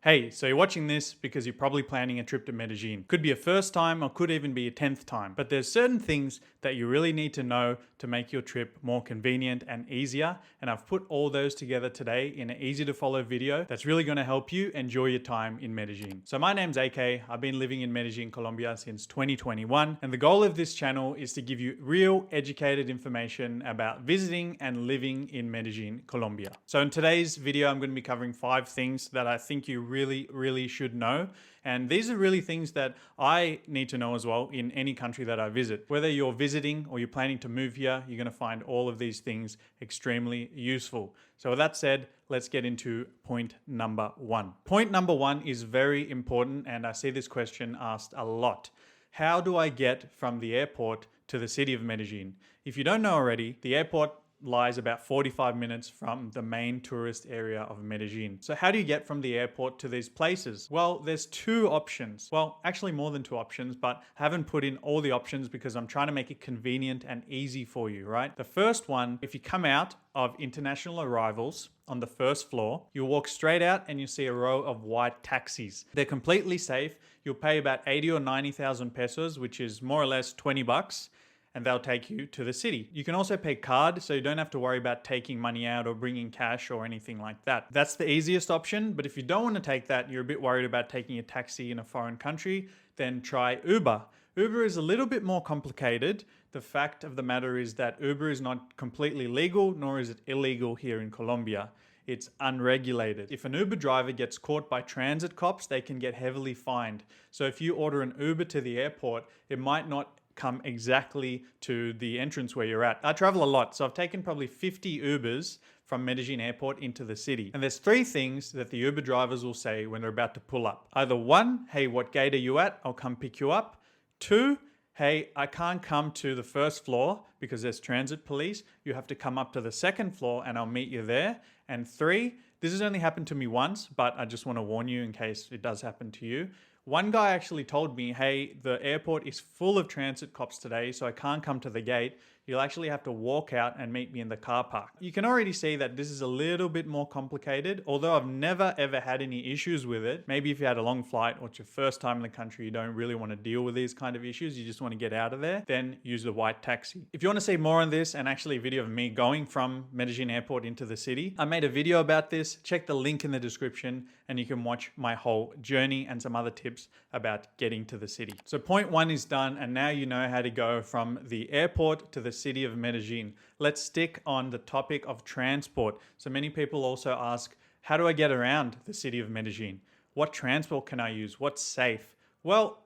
Hey, so you're watching this because you're probably planning a trip to Medellin. Could be a first time or could even be a 10th time. But there's certain things that you really need to know to make your trip more convenient and easier. And I've put all those together today in an easy to follow video that's really going to help you enjoy your time in Medellin. So my name's AK. I've been living in Medellin, Colombia since 2021. And the goal of this channel is to give you real educated information about visiting and living in Medellin, Colombia. So in today's video, I'm going to be covering 5 things that I think you really should know. And these are really things that I need to know as well in any country that I visit. Whether you're visiting or you're planning to move here, you're going to find all of these things extremely useful. So with that said, let's get into point number 1. Point number 1 is very important, and I see this question asked a lot. How do I get from the airport to the city of Medellin? If you don't know already, the airport lies about 45 minutes from the main tourist area of Medellin. So how do you get from the airport to these places? Well, there's 2 options. Well, actually more than 2 options, but I haven't put in all the options because I'm trying to make it convenient and easy for you, right? The first one, if you come out of international arrivals on the first floor, you walk straight out and you see a row of white taxis. They're completely safe. You'll pay about 80 or 90,000 pesos, which is more or less 20 bucks. And they'll take you to the city. You can also pay card, so you don't have to worry about taking money out or bringing cash or anything like that. That's the easiest option, but if you don't want to take that, you're a bit worried about taking a taxi in a foreign country, then try Uber. Uber is a little bit more complicated. The fact of the matter is that Uber is not completely legal, nor is it illegal here in Colombia. It's unregulated. If an Uber driver gets caught by transit cops, they can get heavily fined. So if you order an Uber to the airport, it might not come exactly to the entrance where you're at. I travel a lot, so I've taken probably 50 Ubers from Medellin Airport into the city. And there's 3 things that the Uber drivers will say when they're about to pull up. Either 1, hey, what gate are you at? I'll come pick you up. 2, hey, I can't come to the first floor because there's transit police. You have to come up to the 2nd floor and I'll meet you there. And 3, this has only happened to me once, but I just want to warn you in case it does happen to you. One guy actually told me, hey, the airport is full of transit cops today, so I can't come to the gate. You'll actually have to walk out and meet me in the car park. You can already see that this is a little bit more complicated, although I've never ever had any issues with it. Maybe if you had a long flight or it's your first time in the country, you don't really want to deal with these kind of issues, you just want to get out of there, then use the white taxi. If you want to see more on this and actually a video of me going from Medellin Airport into the city, I made a video about this. Check the link in the description and you can watch my whole journey and some other tips about getting to the city. So point 1 is done, and now you know how to go from the airport to the city of Medellin. Let's stick on the topic of transport. So many people also ask, how do I get around the city of Medellin? What transport can I use? What's safe? Well,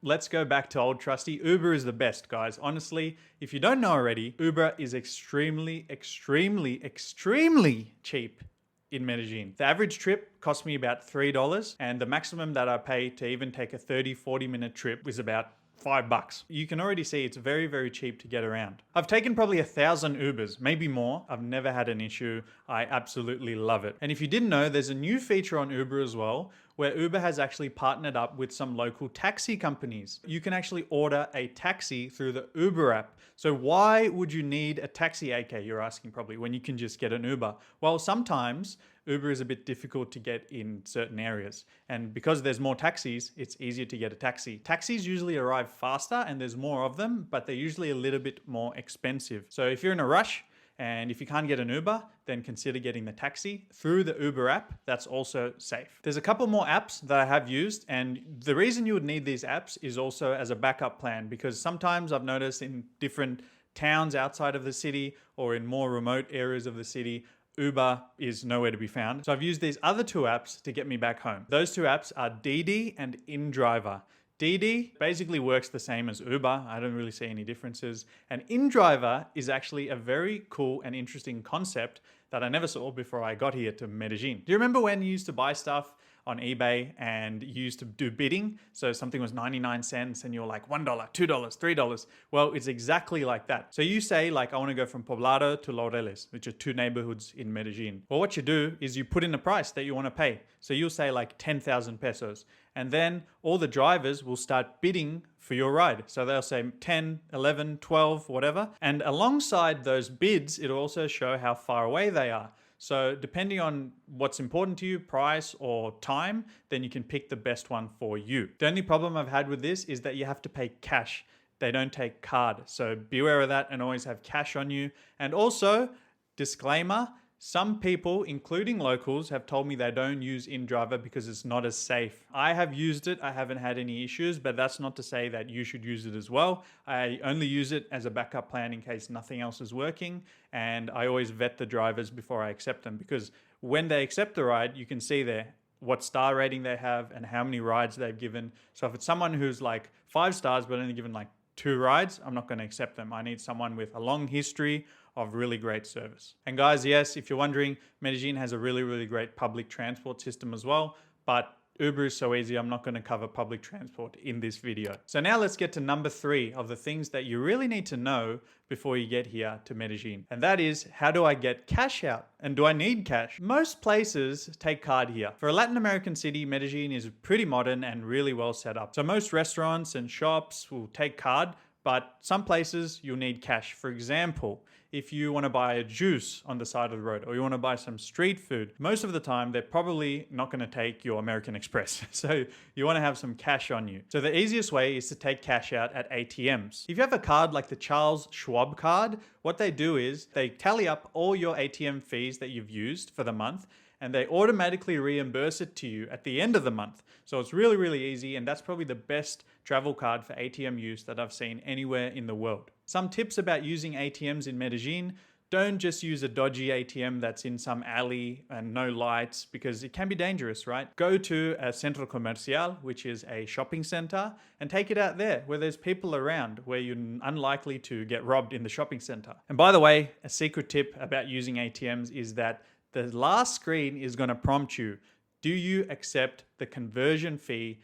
let's go back to old trusty. Uber is the best, guys. Honestly, if you don't know already, Uber is extremely cheap in Medellin. The average trip cost me about $3, and the maximum that I pay to even take a 30-40 minute trip was about $5. You can already see it's very cheap to get around. I've taken probably 1,000 Ubers, maybe more. I've never had an issue. I absolutely love it. And if you didn't know, there's a new feature on Uber as well, where Uber has actually partnered up with some local taxi companies. You can actually order a taxi through the Uber app. So why would you need a taxi, AK, you're asking probably, when you can just get an Uber? Well, sometimes Uber is a bit difficult to get in certain areas. And because there's more taxis, it's easier to get a taxi. Taxis usually arrive faster and there's more of them, but they're usually a little bit more expensive. So if you're in a rush, and if you can't get an Uber, then consider getting the taxi through the Uber app. That's also safe. There's a couple more apps that I have used, and the reason you would need these apps is also as a backup plan, because sometimes I've noticed in different towns outside of the city or in more remote areas of the city, Uber is nowhere to be found. So I've used these other 2 apps to get me back home. Those 2 apps are Didi and InDriver. Didi basically works the same as Uber. I don't really see any differences. And InDriver is actually a very cool and interesting concept that I never saw before I got here to Medellin. Do you remember when you used to buy stuff on eBay and you used to do bidding? So something was 99 cents and you're like $1, $2, $3. Well, it's exactly like that. So you say like, I want to go from Poblado to Laureles, which are 2 neighborhoods in Medellin. Well, what you do is you put in a price that you want to pay. So you'll say like 10,000 pesos. And then all the drivers will start bidding for your ride. So they'll say 10, 11, 12, whatever. And alongside those bids, it'll also show how far away they are. So depending on what's important to you, price or time, then you can pick the best one for you. The only problem I've had with this is that you have to pay cash. They don't take card. So beware of that and always have cash on you. And also, disclaimer, some people, including locals, have told me they don't use InDriver because it's not as safe. I have used it. I haven't had any issues, but that's not to say that you should use it as well. I only use it as a backup plan in case nothing else is working. And I always vet the drivers before I accept them, because when they accept the ride, you can see there what star rating they have and how many rides they've given. So if it's someone who's like 5 stars but only given like 2 rides, I'm not going to accept them. I need someone with a long history of really great service. And guys, yes, if you're wondering, Medellin has a really, really great public transport system as well, but Uber is so easy, I'm not going to cover public transport in this video. So now let's get to number 3 of the things that you really need to know before you get here to Medellin. And that is, how do I get cash out? And do I need cash? Most places take card here. For a Latin American city, Medellin is pretty modern and really well set up. So most restaurants and shops will take card, but some places you'll need cash. For example, if you want to buy a juice on the side of the road or you want to buy some street food, most of the time they're probably not going to take your American Express. So you want to have some cash on you. So the easiest way is to take cash out at ATMs. If you have a card like the Charles Schwab card, what they do is they tally up all your ATM fees that you've used for the month, and they automatically reimburse it to you at the end of the month. So it's really, really easy, and that's probably the best travel card for ATM use that I've seen anywhere in the world. Some tips about using ATMs in Medellin: don't just use a dodgy ATM that's in some alley and no lights, because it can be dangerous, right? Go to a centro comercial, which is a shopping center, and take it out there where there's people around, where you're unlikely to get robbed in the shopping center. And by the way, a secret tip about using ATMs is that the last screen is going to prompt you, do you accept the conversion fee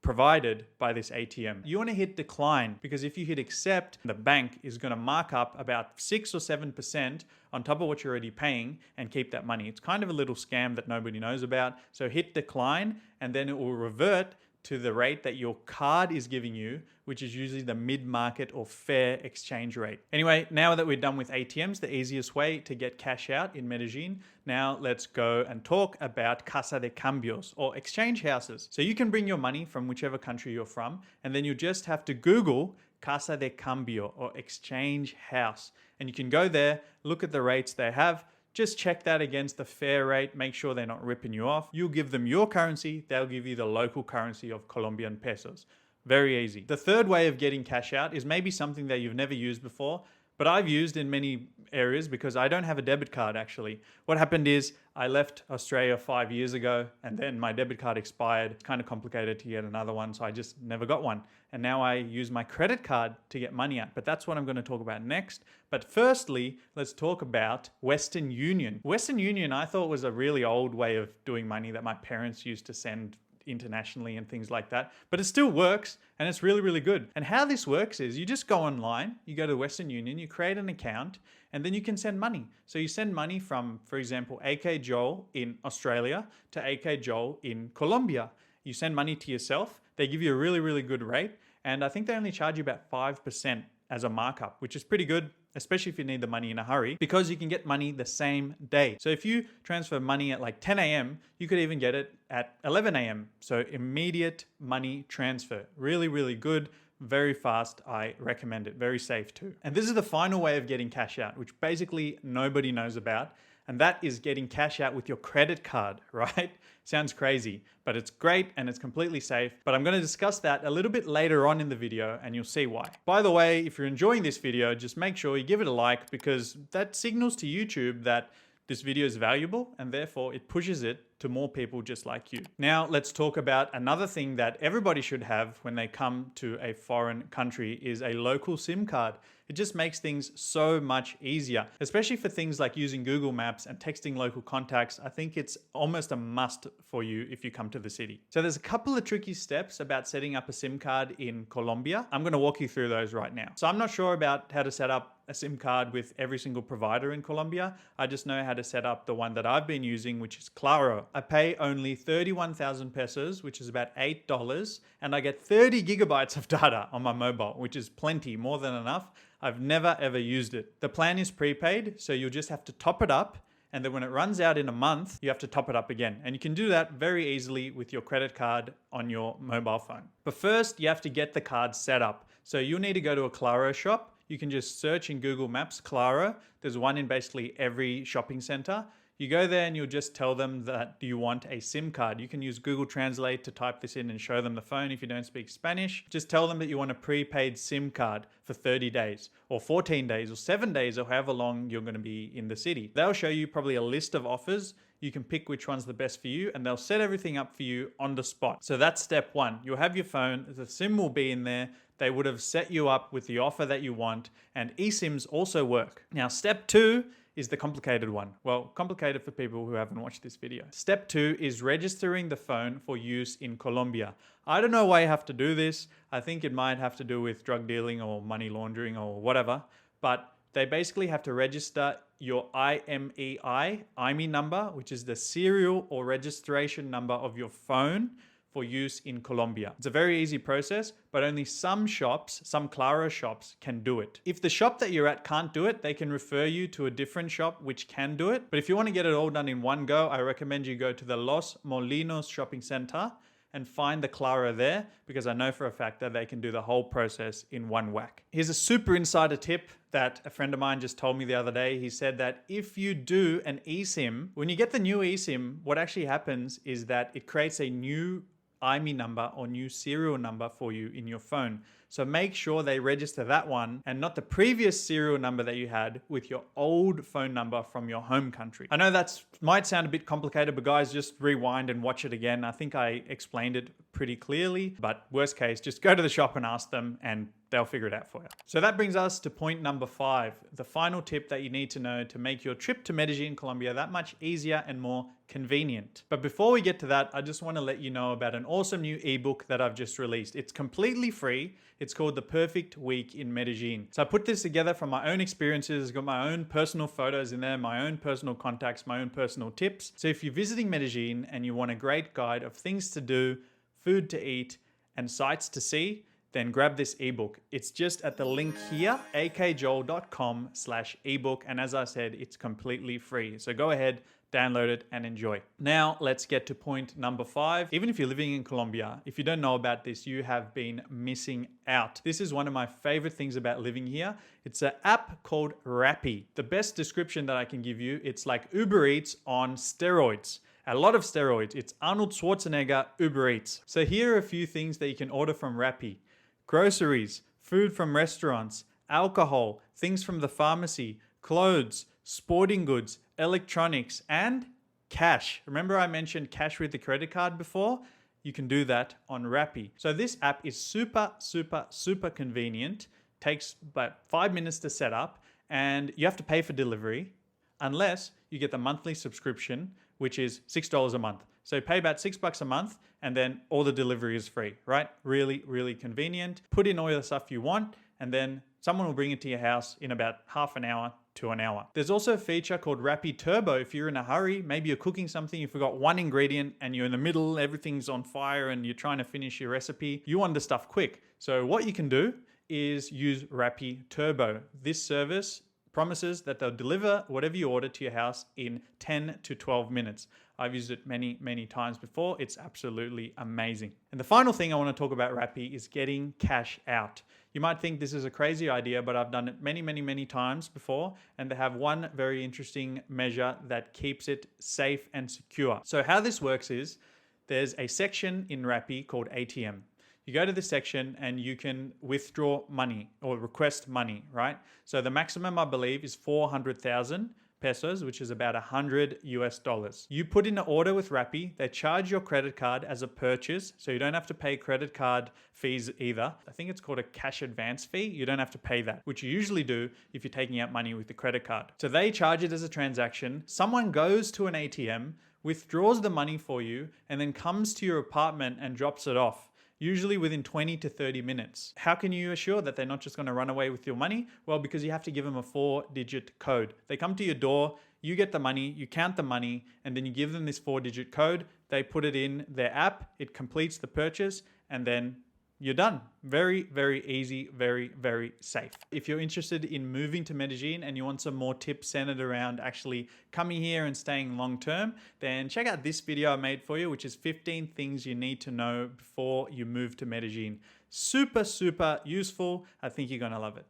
provided by this ATM? You want to hit decline, because if you hit accept, the bank is going to mark up about 6 or 7% on top of what you're already paying and keep that money. It's kind of a little scam that nobody knows about. So hit decline, and then it will revert to the rate that your card is giving you, which is usually the mid-market or fair exchange rate. Anyway, now that we're done with ATMs, the easiest way to get cash out in Medellin, now let's go and talk about Casa de Cambios, or exchange houses. So you can bring your money from whichever country you're from, and then you just have to Google Casa de Cambio, or exchange house. And you can go there, look at the rates they have, just check that against the fair rate, make sure they're not ripping you off. You'll give them your currency, they'll give you the local currency of Colombian pesos. Very easy. The third way of getting cash out is maybe something that you've never used before, but I've used in many areas because I don't have a debit card actually. What happened is I left Australia 5 years ago, and then my debit card expired. It's kind of complicated to get another one, so I just never got one. And now I use my credit card to get money out, but that's what I'm going to talk about next. But firstly, let's talk about Western Union. Western Union, I thought, was a really old way of doing money that my parents used to send internationally and things like that, but it still works and it's really, really good. And how this works is you just go online, you go to Western Union, you create an account, and then you can send money. So you send money from, for example, AK Joel in Australia to AK Joel in Colombia. You send money to yourself, they give you a really, really good rate, and I think they only charge you about 5% as a markup, which is pretty good, especially if you need the money in a hurry, because you can get money the same day. So if you transfer money at like 10 a.m., you could even get it at 11 a.m. So immediate money transfer. Really, really good, very fast. I recommend it. Very safe too. And this is the final way of getting cash out, which basically nobody knows about. And that is getting cash out with your credit card, right? Sounds crazy, but it's great and it's completely safe. But I'm going to discuss that a little bit later on in the video and you'll see why. By the way, if you're enjoying this video, just make sure you give it a like, because that signals to YouTube that this video is valuable and therefore it pushes it to more people just like you. Now let's talk about another thing that everybody should have when they come to a foreign country is a local SIM card. It just makes things so much easier, especially for things like using Google Maps and texting local contacts. I think it's almost a must for you if you come to the city. So there's a couple of tricky steps about setting up a SIM card in Colombia. I'm going to walk you through those right now. So I'm not sure about how to set up a SIM card with every single provider in Colombia. I just know how to set up the one that I've been using, which is Claro. I pay only 31,000 pesos, which is about $8, and I get 30 gigabytes of data on my mobile, which is plenty, more than enough. I've never ever used it. The plan is prepaid, so you'll just have to top it up and then when it runs out in a month, you have to top it up again. And you can do that very easily with your credit card on your mobile phone. But first, you have to get the card set up. So you'll need to go to a Claro shop. You can just search in Google Maps, Claro. There's one in basically every shopping center. You go there and you'll just tell them that you want a SIM card. You can use Google Translate to type this in and show them the phone if you don't speak Spanish. Just tell them that you want a prepaid SIM card for 30 days or 14 days or 7 days or however long you're going to be in the city. They'll show you probably a list of offers. You can pick which one's the best for you and they'll set everything up for you on the spot. So that's step one. You'll have your phone, the SIM will be in there. They would have set you up with the offer that you want, and eSIMs also work. Now, step two is the complicated one. Well, complicated for people who haven't watched this video. Step two is registering the phone for use in Colombia. I don't know why you have to do this. I think it might have to do with drug dealing or money laundering or whatever, but they basically have to register your IMEI number, which is the serial or registration number of your phone for use in Colombia. It's a very easy process, but only some shops, some Claro shops can do it. If the shop that you're at can't do it, they can refer you to a different shop which can do it. But if you want to get it all done in one go, I recommend you go to the Los Molinos shopping center and find the Claro there, because I know for a fact that they can do the whole process in one whack. Here's a super insider tip that a friend of mine just told me the other day. He said that if you do an eSIM, when you get the new eSIM, what actually happens is that it creates a new IMEI number or new serial number for you in your phone. So make sure they register that one and not the previous serial number that you had with your old phone number from your home country. I know that might sound a bit complicated, but guys, just rewind and watch it again. I think I explained it pretty clearly, but worst case, just go to the shop and ask them and they'll figure it out for you. So that brings us to point number 5, the final tip that you need to know to make your trip to Medellin, Colombia that much easier and more convenient. But before we get to that, I just want to let you know about an awesome new ebook that I've just released. It's completely free. It's called The Perfect Week in Medellin. So I put this together from my own experiences, I've got my own personal photos in there, my own personal contacts, my own personal tips. So if you're visiting Medellin and you want a great guide of things to do, food to eat, and sights to see, then grab this ebook. It's just at the link here, akjoel.com/ebook. And as I said, it's completely free. So go ahead, download it and enjoy. Now let's get to point number 5. Even if you're living in Colombia, if you don't know about this, you have been missing out. This is one of my favorite things about living here. It's an app called Rappy. The best description that I can give you, it's like Uber Eats on steroids. A lot of steroids. It's Arnold Schwarzenegger Uber Eats. So here are a few things that you can order from Rappy. Groceries, food from restaurants, alcohol, things from the pharmacy, clothes, sporting goods, electronics, and cash. Remember I mentioned cash with the credit card before? You can do that on Rappy. So this app is super convenient. Takes about 5 minutes to set up, and you have to pay for delivery unless you get the monthly subscription, which is $6 a month. So you pay about $6 a month and then all the delivery is free, right? Really convenient. Put in all the stuff you want and then someone will bring it to your house in about half an hour to an hour. There's also a feature called Rappy Turbo. If you're in a hurry, maybe you're cooking something, you forgot one ingredient and you're in the middle, everything's on fire and you're trying to finish your recipe. You want the stuff quick. So what you can do is use Rappy Turbo. This service promises that they'll deliver whatever you order to your house in 10 to 12 minutes. I've used it many times before. It's absolutely amazing. And the final thing I want to talk about Rappy is getting cash out. You might think this is a crazy idea, but I've done it many times before, and they have one very interesting measure that keeps it safe and secure. So how this works is there's a section in Rappy called ATM. You go to this section and you can withdraw money or request money, right? So the maximum, I believe, is 400,000 pesos, which is about $100 US. You put in an order with Rappy, they charge your credit card as a purchase, so you don't have to pay credit card fees either. I think it's called a cash advance fee. You don't have to pay that, which you usually do if you're taking out money with the credit card. So they charge it as a transaction. Someone goes to an ATM, withdraws the money for you, and then comes to your apartment and drops it off. Usually within 20 to 30 minutes. How can you assure that they're not just going to run away with your money? Well, because you have to give them a 4-digit code. They come to your door, you get the money, you count the money, and then you give them this 4-digit code. They put it in their app, it completes the purchase, and then you're done. Very, very easy, very, very safe. If you're interested in moving to Medellin and you want some more tips centered around actually coming here and staying long term, then check out this video I made for you, which is 15 things you need to know before you move to Medellin. Super, super useful. I think you're gonna love it.